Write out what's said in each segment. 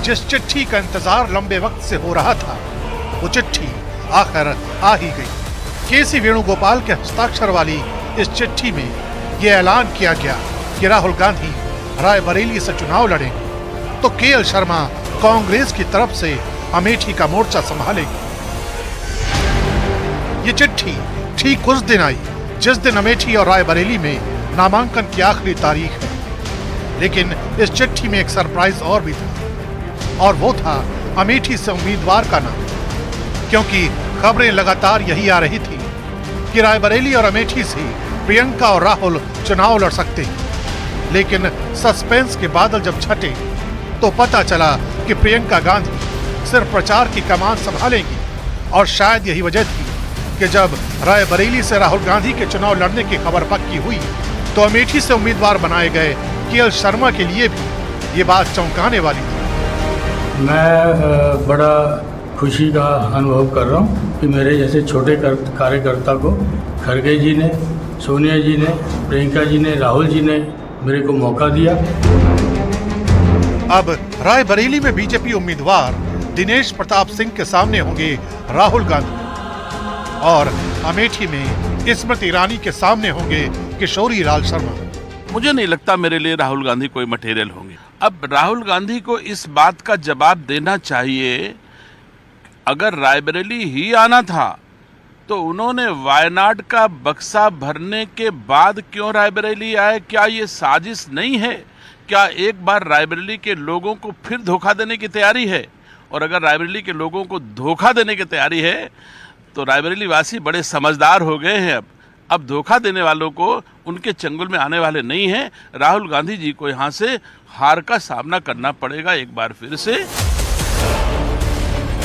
जिस चिट्ठी का इंतजार लंबे वक्त से हो रहा था, वो चिट्ठी आखिर आ ही गई। केसी वेणुगोपाल के हस्ताक्षर वाली इस चिट्ठी में यह ऐलान किया गया कि राहुल गांधी रायबरेली से चुनाव लड़ेंगे तो केएल शर्मा कांग्रेस की तरफ से अमेठी का मोर्चा संभालेंगे। ये चिट्ठी ठीक उस दिन आई जिस दिन अमेठी और रायबरेली में नामांकन की आखिरी तारीख है। लेकिन इस चिट्ठी में एक सरप्राइज और भी था, और वो था अमेठी से उम्मीदवार का नाम। क्योंकि खबरें लगातार यही आ रही थी कि रायबरेली और अमेठी से प्रियंका और राहुल चुनाव लड़ सकते हैं। लेकिन सस्पेंस के बादल जब छटे तो पता चला कि प्रियंका गांधी सिर्फ प्रचार की कमान संभालेंगी। और शायद यही वजह थी कि जब रायबरेली से राहुल गांधी के चुनाव लड़ने की खबर पक्की हुई तो अमेठी से उम्मीदवार बनाए गए केएल शर्मा के लिए भी ये बात चौंकाने वाली थी। मैं बड़ा खुशी का अनुभव कर रहा हूँ कि मेरे जैसे छोटे कार्यकर्ता को खड़गे जी ने, सोनिया जी ने, प्रियंका जी ने, राहुल जी ने मेरे को मौका दिया। अब रायबरेली में बीजेपी उम्मीदवार दिनेश प्रताप सिंह के सामने होंगे राहुल गांधी और अमेठी में स्मृति ईरानी के सामने होंगे किशोरी लाल शर्मा। मुझे नहीं लगता मेरे लिए राहुल गांधी कोई मटेरियल होंगे। अब राहुल गांधी को इस बात का जवाब देना चाहिए, अगर रायबरेली ही आना था तो उन्होंने वायनाड का बक्सा भरने के बाद क्यों रायबरेली आए? क्या ये साजिश नहीं है? क्या एक बार रायबरेली के लोगों को फिर धोखा देने की तैयारी है? और अगर रायबरेली के लोगों को धोखा देने की तैयारी है तो रायबरेली वासी बड़े समझदार हो गए हैं। अब धोखा देने वालों को उनके चंगुल में आने वाले नहीं हैं। राहुल गांधी जी को यहाँ से हार का सामना करना पड़ेगा एक बार फिर से।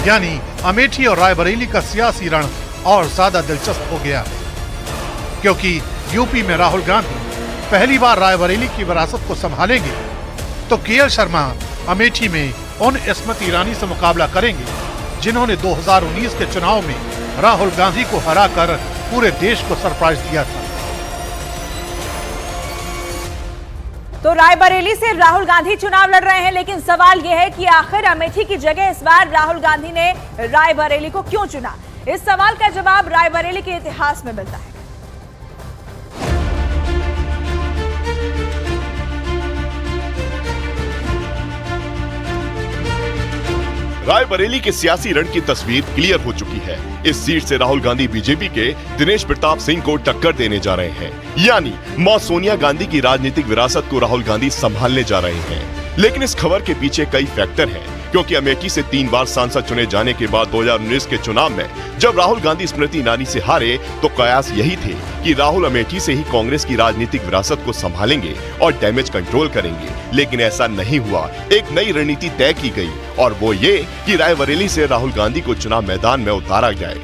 यानी अमेठी और रायबरेली का सियासी रण और ज्यादा दिलचस्प हो गया, क्योंकि यूपी में राहुल गांधी पहली बार रायबरेली की विरासत को संभालेंगे तो केएल शर्मा अमेठी में उन स्मृति ईरानी से मुकाबला करेंगे जिन्होंने 2019 के चुनाव में राहुल गांधी को हराकर पूरे देश को सरप्राइज दिया था। तो रायबरेली से राहुल गांधी चुनाव लड़ रहे हैं, लेकिन सवाल यह है कि आखिर अमेठी की जगह इस बार राहुल गांधी ने रायबरेली को क्यों चुना? इस सवाल का जवाब रायबरेली के इतिहास में मिलता है। रायबरेली के सियासी रण की तस्वीर क्लियर हो चुकी है। इस सीट से राहुल गांधी बीजेपी के दिनेश प्रताप सिंह को टक्कर देने जा रहे हैं। यानी मां सोनिया गांधी की राजनीतिक विरासत को राहुल गांधी संभालने जा रहे हैं। लेकिन इस खबर के पीछे कई फैक्टर हैं, क्योंकि अमेठी से 3 बार सांसद चुने जाने के बाद 2019 के चुनाव में जब राहुल गांधी स्मृति ईरानी से हारे तो कयास यही थे कि राहुल अमेठी से ही कांग्रेस की राजनीतिक विरासत को संभालेंगे और डैमेज कंट्रोल करेंगे। लेकिन ऐसा नहीं हुआ। एक नई रणनीति तय की गई और वो ये कि रायबरेली से राहुल गांधी को चुनाव मैदान में उतारा जाए।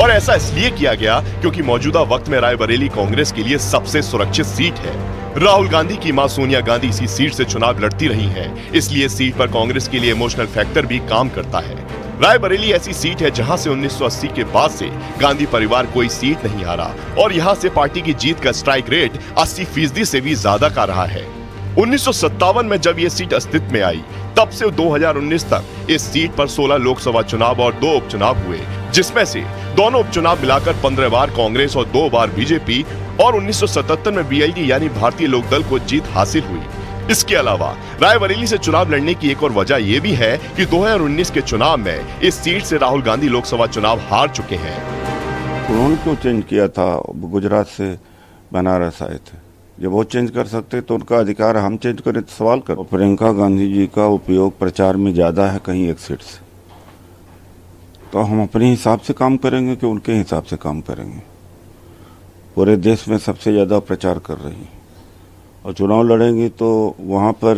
और ऐसा इसलिए किया गया क्योंकि मौजूदा वक्त में रायबरेली कांग्रेस के लिए सबसे सुरक्षित सीट है। राहुल गांधी की मां सोनिया गांधी इसी सीट से चुनाव लड़ती रही हैं, इसलिए सीट पर कांग्रेस के लिए इमोशनल फैक्टर भी काम करता है। रायबरेली ऐसी सीट है जहां से 1980 के बाद से गांधी परिवार कोई सीट नहीं हारा और यहां से पार्टी की जीत का स्ट्राइक रेट 80% से भी ज्यादा का रहा है। 1957 में जब ये सीट अस्तित्व में आई तब से 2019 तक इस सीट पर 16 लोकसभा चुनाव और 2 उपचुनाव हुए, जिसमें से दोनों उपचुनाव मिलाकर 15 बार कांग्रेस और 2 बार बीजेपी और 1977 में बीएलडी यानी भारतीय लोकदल को जीत हासिल हुई। इसके अलावा रायबरेली से चुनाव लड़ने की एक और वजह ये भी है कि 2019 के चुनाव में इस सीट से राहुल गांधी लोकसभा चुनाव हार चुके हैं। उन्होंने क्यों चेंज किया था? गुजरात से बनारस आए थे, जब वो चेंज कर सकते तो उनका अधिकार, हम चेंज करें तो सवाल करो। प्रियंका गांधी जी का उपयोग प्रचार में ज्यादा है कहीं एक सीट से, तो हम अपने हिसाब से काम करेंगे कि उनके हिसाब से काम करेंगे? पूरे देश में सबसे ज्यादा प्रचार कर रही हैं और चुनाव लड़ेंगी तो वहाँ पर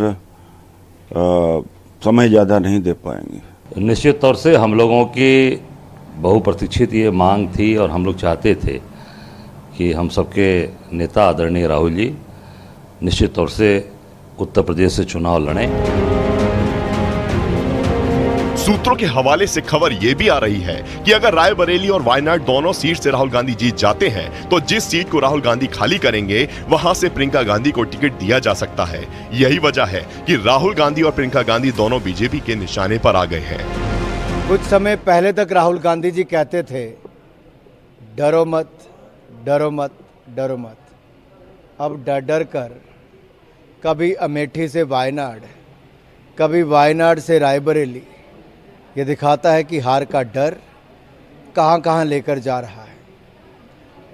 समय ज़्यादा नहीं दे पाएंगे। निश्चित तौर से हम लोगों की बहुप्रतीक्षित ये मांग थी और हम लोग चाहते थे कि हम सबके नेता आदरणीय राहुल जी निश्चित तौर से उत्तर प्रदेश से चुनाव लड़ें। सूत्रों के हवाले से खबर ये भी आ रही है कि अगर रायबरेली और वायनाड दोनों सीट से राहुल गांधी जीत जाते हैं तो जिस सीट को राहुल गांधी खाली करेंगे वहां से प्रियंका गांधी को टिकट दिया जा सकता है। यही वजह है कि राहुल गांधी और प्रियंका गांधी दोनों बीजेपी के निशाने पर आ गए हैं। कुछ समय पहले तक राहुल गांधी जी कहते थे डरो मत, डरो मत, डरो मत। अब डर डर कर कभी अमेठी से वायनाड, कभी वायनाड से रायबरेली, ये दिखाता है कि हार का डर कहाँ कहाँ लेकर जा रहा है।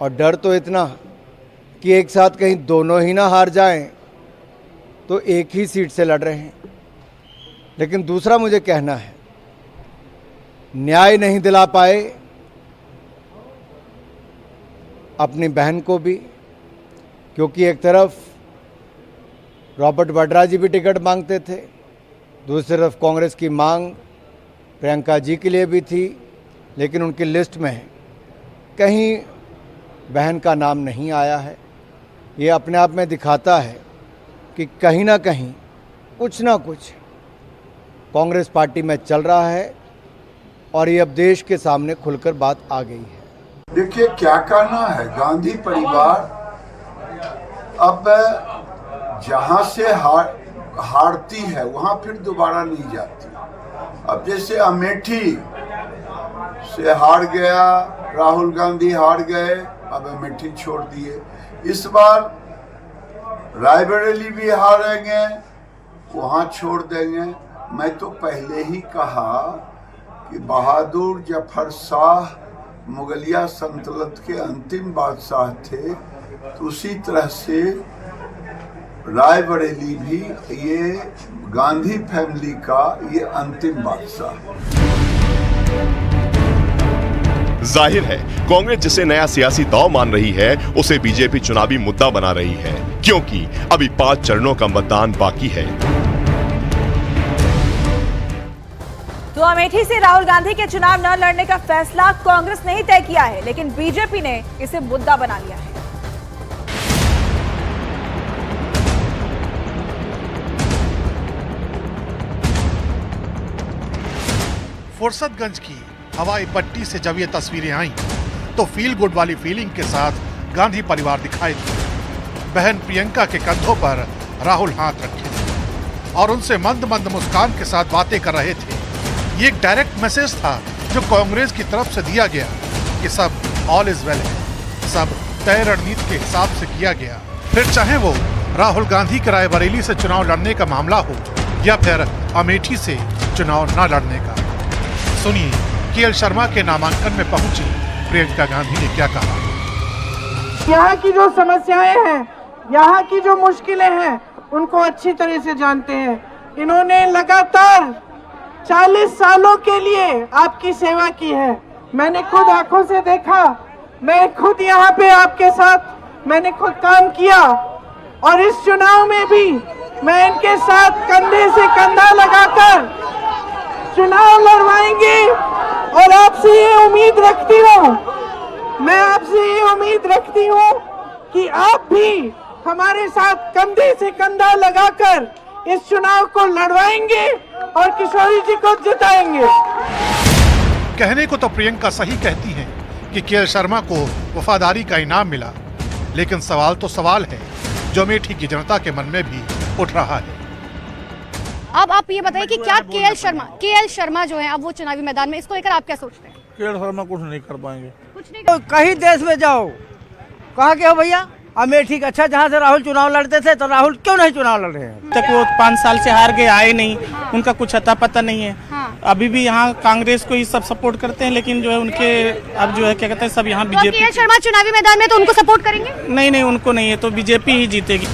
और डर तो इतना कि एक साथ कहीं दोनों ही ना हार जाएं तो एक ही सीट से लड़ रहे हैं। लेकिन दूसरा मुझे कहना है, न्याय नहीं दिला पाए अपनी बहन को भी, क्योंकि एक तरफ रॉबर्ट वाड्रा जी भी टिकट मांगते थे, दूसरी तरफ कांग्रेस की मांग प्रियंका जी के लिए भी थी, लेकिन उनकी लिस्ट में कहीं बहन का नाम नहीं आया है। ये अपने आप में दिखाता है कि कहीं ना कहीं कुछ ना कुछ कांग्रेस पार्टी में चल रहा है और ये अब देश के सामने खुलकर बात आ गई है। देखिए क्या करना है, गांधी परिवार अब जहां से हारती है वहां फिर दोबारा नहीं जाती। अब जैसे अमेठी से हार गया, राहुल गांधी हार गए, अब अमेठी छोड़ दिए। इस बार रायबरेली भी हारेंगे, वहां छोड़ देंगे। मैं तो पहले ही कहा कि बहादुर जफर शाह मुगलिया सल्तनत के अंतिम बादशाह थे, तो उसी तरह से रायबरेली भी ये गांधी फैमिली का ये अंतिम बादशाह। जाहिर है कांग्रेस जिसे नया सियासी दांव मान रही है उसे बीजेपी चुनावी मुद्दा बना रही है, क्योंकि अभी 5 चरणों का मतदान बाकी है। तो अमेठी से राहुल गांधी के चुनाव न लड़ने का फैसला कांग्रेस ने ही तय किया है, लेकिन बीजेपी ने इसे मुद्दा बना लिया है। फुर्सतगंज की हवाई पट्टी से जब ये तस्वीरें आईं तो फील गुड वाली फीलिंग के साथ गांधी परिवार दिखाई दी। बहन प्रियंका के कंधों पर राहुल हाथ रखे और उनसे मंद मंद मुस्कान के साथ बातें कर रहे थे। ये एक डायरेक्ट मैसेज था जो कांग्रेस की तरफ से दिया गया कि सब ऑल इज वेल है, सब तय रणनीति के हिसाब से किया गया। फिर चाहे वो राहुल गांधी के रायबरेली से चुनाव लड़ने का मामला हो या फिर अमेठी से चुनाव न लड़ने का। सुनिए केएल शर्मा के नामांकन में पहुंची प्रियंका गांधी ने क्या कहा। यहाँ की जो समस्याएं हैं, यहाँ की जो मुश्किलें हैं, उनको अच्छी तरह से जानते हैं। इन्होंने लगातार 40 सालों के लिए आपकी सेवा की है। मैंने खुद आंखों से देखा, मैं खुद यहाँ पे आपके साथ मैंने खुद काम किया और इस चुनाव में भी मैं इनके साथ कंधे से कंधा लगाकर चुनाव लड़वाएंगे और आपसे ये उम्मीद रखती हूँ, मैं आपसे ये उम्मीद रखती हूँ कि आप भी हमारे साथ कंधे से कंधा लगाकर इस चुनाव को लड़वाएंगे और किशोरी जी को जिताएंगे। कहने को तो प्रियंका सही कहती हैं कि केएल शर्मा को वफादारी का इनाम मिला, लेकिन सवाल तो सवाल है जो अमेठी की जनता के मन में भी उठ रहा है। अब आप ये बताइए कि क्या केएल शर्मा जो है अब वो चुनावी मैदान में, इसको लेकर आप क्या सोचते हैं? केएल शर्मा कुछ नहीं कर पाएंगे। कुछ नहीं तो कहीं देश में जाओ, कहाँ के हो भैया? अमेठी का अच्छा, जहाँ से राहुल चुनाव लड़ते थे तो राहुल क्यों नहीं चुनाव लड़ रहे हैं? तक वो 5 साल से हार गए, आए नहीं, उनका कुछ अता पता नहीं है। अभी भी यहाँ कांग्रेस को ही सब सपोर्ट करते हैं, लेकिन जो है उनके अब जो है क्या कहते हैं सब यहाँ बीजेपी। केएल शर्मा चुनावी मैदान में तो उनको सपोर्ट करेंगे? नहीं, उनको नहीं है, तो बीजेपी ही जीतेगी।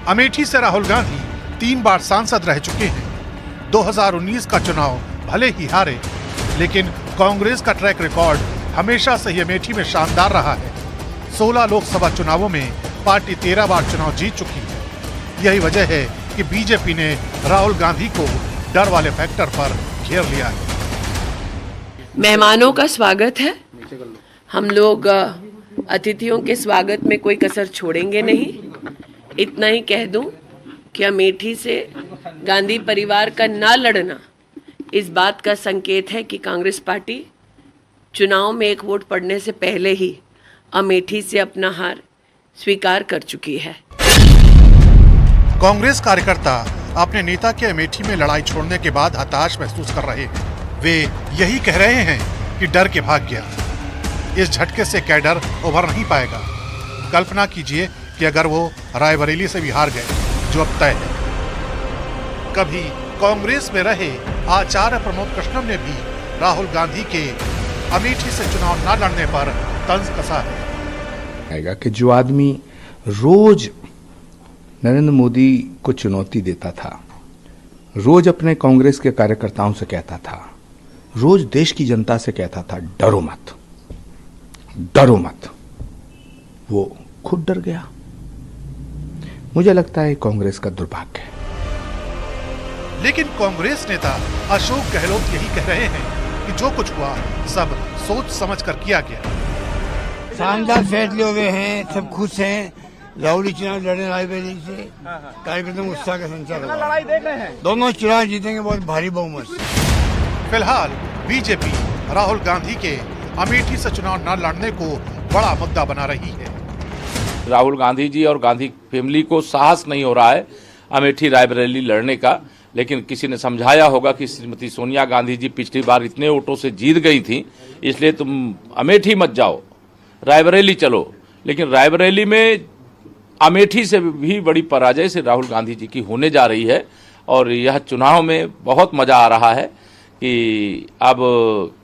अमेठी से राहुल गांधी 3 बार सांसद रह चुके हैं। 2019 का चुनाव भले ही हारे, लेकिन कांग्रेस का ट्रैक रिकॉर्ड हमेशा से ही अमेठी में शानदार रहा है। 16 लोकसभा चुनावों में पार्टी 13 बार चुनाव जीत चुकी है। यही वजह है कि बीजेपी ने राहुल गांधी को डर वाले फैक्टर पर घेर लिया है। मेहमानों का स्वागत है। हम लोग अतिथियों के स्वागत में कोई कसर छोड़ेंगे नहीं। इतना ही कह दूं कि अमेठी से गांधी परिवार का ना लड़ना इस बात का संकेत है कि कांग्रेस पार्टी चुनाव में एक वोट पड़ने से पहले ही अमेठी से अपना हार स्वीकार कर चुकी है। कांग्रेस कार्यकर्ता अपने नेता के अमेठी में लड़ाई छोड़ने के बाद हताश महसूस कर रहे हैं। वे यही कह रहे हैं कि डर के भाग गया। इस झटके से कैडर उभर नहीं पाएगा। कल्पना कीजिए कि अगर वो रायबरेली से भी हार गए, जो अब तय है। कभी कांग्रेस में रहे आचार्य प्रमोद कृष्णम ने भी राहुल गांधी के अमेठी से चुनाव न लड़ने पर तंज कसा है कि जो आदमी रोज नरेंद्र मोदी को चुनौती देता था, रोज अपने कांग्रेस के कार्यकर्ताओं से कहता था, रोज देश की जनता से कहता था डरो मत, डरो मत, वो खुद डर गया। मुझे लगता है कांग्रेस का दुर्भाग्य है। लेकिन कांग्रेस नेता अशोक गहलोत यही कह रहे हैं कि जो कुछ हुआ सब सोच समझ कर किया गया। शानदार फैसले हुए हैं, सब खुश हैं। राहुल चुनाव लड़ने रायबरेली से कार्यकर्ता में उत्साह का संचार हुआ। लड़ाई देख रहे हैं, दोनों चुनाव जीतेंगे बहुत भारी बहुमत से। फिलहाल बीजेपी राहुल गांधी के अमेठी से चुनाव न लड़ने को बड़ा मुद्दा बना रही है। राहुल गांधी जी और गांधी फैमिली को साहस नहीं हो रहा है अमेठी रायबरेली लड़ने का, लेकिन किसी ने समझाया होगा कि श्रीमती सोनिया गांधी जी पिछली बार इतने वोटों से जीत गई थी, इसलिए तुम अमेठी मत जाओ, रायबरेली चलो। लेकिन रायबरेली में अमेठी से भी बड़ी पराजय से राहुल गांधी जी की होने जा रही है और यह चुनाव में बहुत मजा आ रहा है कि अब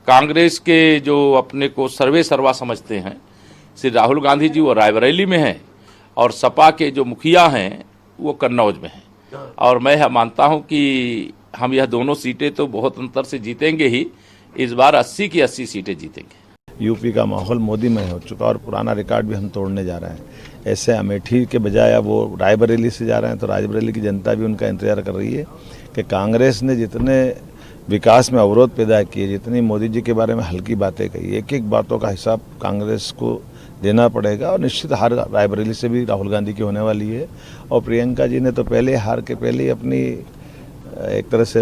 कांग्रेस के जो अपने को सर्वे सर्वा समझते हैं श्री राहुल गांधी जी वो रायबरेली में हैं और सपा के जो मुखिया हैं वो कन्नौज में हैं। और मैं यह मानता हूं कि हम यह दोनों सीटें तो बहुत अंतर से जीतेंगे ही, इस बार 80 की 80 सीटें जीतेंगे। यूपी का माहौल मोदीमय हो चुका और पुराना रिकॉर्ड भी हम तोड़ने जा रहे हैं। ऐसे अमेठी के बजाय अब वो रायबरेली से जा रहे हैं, तो रायबरेली की जनता भी उनका इंतजार कर रही है कि कांग्रेस ने जितने विकास में अवरोध पैदा किए, जितनी मोदी जी के बारे में हल्की बातें कही, एक एक बातों का हिसाब कांग्रेस को देना पड़ेगा और निश्चित हार रायबरेली से भी राहुल गांधी की होने वाली है। और प्रियंका जी ने तो पहले हार के पहले ही अपनी एक तरह से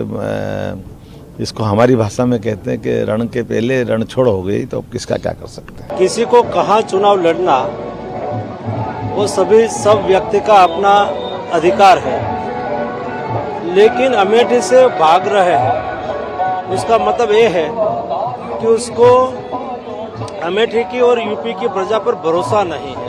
इसको हमारी भाषा में कहते हैं कि रण के पहले रण छोड़ हो गई, तो किसका क्या कर सकते हैं। किसी को कहाँ चुनाव लड़ना वो सब व्यक्ति का अपना अधिकार है, लेकिन अमेठी से भाग रहे हैं उसका मतलब ये है कि उसको अमेठी की और यूपी की प्रजा पर भरोसा नहीं है।